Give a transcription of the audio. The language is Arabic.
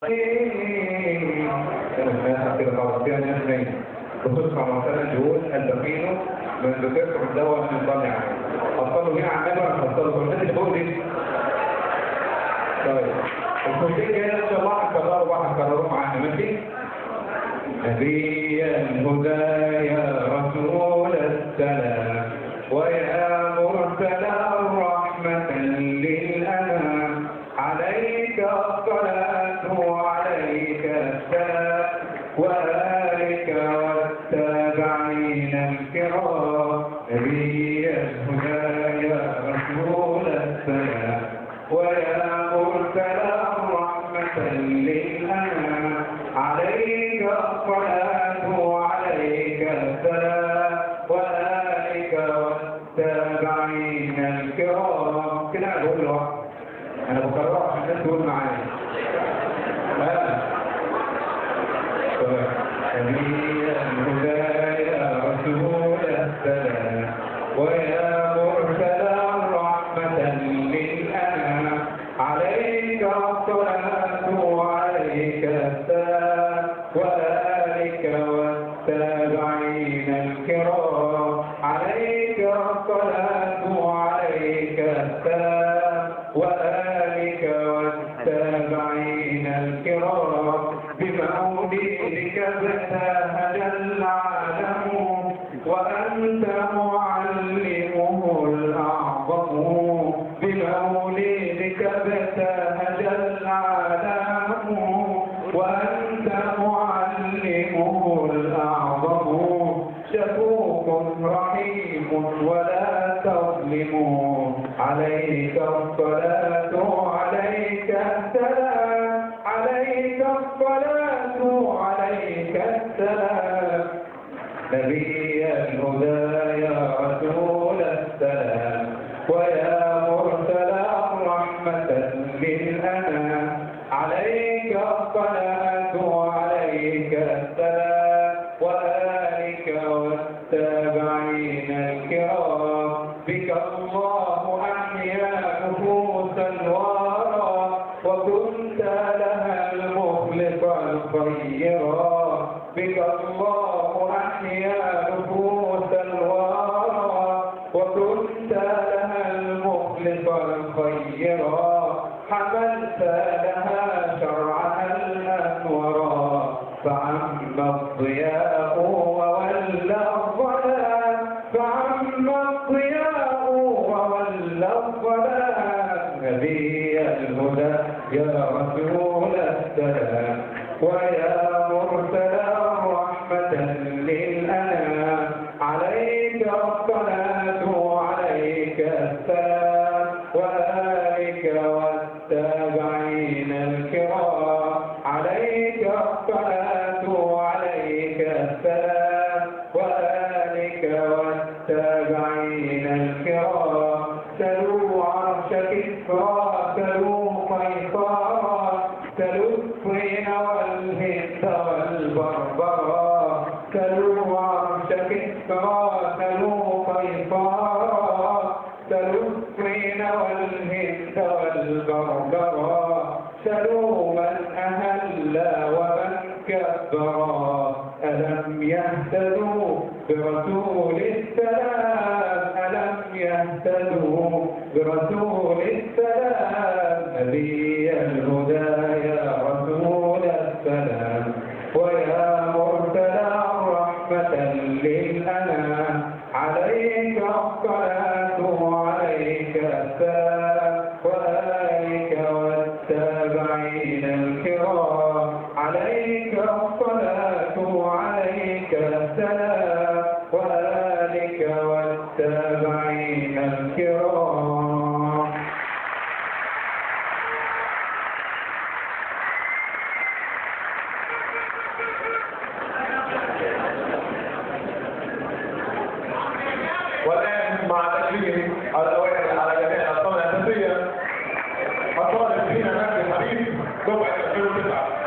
كده خلاص فيها ناس نايمة وتصحى مثلا يقول البخيل من ذكركم الدواء من الضل عليه حصلوا هنا عمال ولا حصلوا الناس اللي فوق دي. طيب الكوتين كده ان شاء الله هنكرروا معانا ماشي. نبي الهدى يا رسول السلام ويا مرسل الرحمة للأنام عليك الصلاة وعليك السلام وآلك والتابعين الكرام. نبي الهدى يا رسول السلام ويا مرسل الرحمة للأنام عليك الصلاة وعليك السلام وآلك والتابعين الكرام. كده أقول له أنا بكررها عشان الناس تقول معايا. نبي الهدى يا رسول السلام ويا مرسل الرحمة للأنام عليك الصلاة وعليك السلام وآلك والتابعين الكرام. عليك الصلاة وعليك السلام وآلك والتابعين الكرام. بمولدك ابتهج العالم وأنت معلمه الأعظم. بمولدك ابتهج العالم وأنت معلمه الأعظم. شفوق رحيم ولا تظلموا عليك الصلاة وعليك السلام عليك الصلاة وعليك السلام. نبي الهدى يا رسول السلام ويا مرسل الرحمة للأنام عليك الصلاة وعليك السلام وآلك والتابعين الكرام. بك الله أحيا نفوس الورى وكنت لها المخلص الخيرا. بك الله أحيا نفوس الورى وكنت لها المخلص الخيرا. حملت لها شرعها الأنورا فعم الضياء وولى الظلام. فعم الضياء وولى الظلام. نبي الهدى يا رسول السلام ويا مرسل الرحمة للأنام عليك الصلاة وعليك السلام وآلك والتابعين الكرام. عليك الصلاة وعليك السلام وآلك والتابعين الكرام. سلوا عرش كسرى سلوا قيصرا سلوا الصين والهند والبربرا. سلوا عرش كسرى سلوا قيصرا سلوا الصين والهند والبربرا. سلوا من أهل ومن كبرا ألم يهتدوا برسول السلام ألم يهتدوا برسول السلام. نبي الهدى يا رسول السلام ويا مرسل الرحمة للأنام عليك الصلاة وعليك السلام وآلك والتابعين الكرام. عليك الصلاة وعليك السلام وآلك والتابعين الكرام. والآن مع تكريم الأوائل على جميع الأطفال الأساسية الطالب فينا مجد الحبيب دفعة 2009.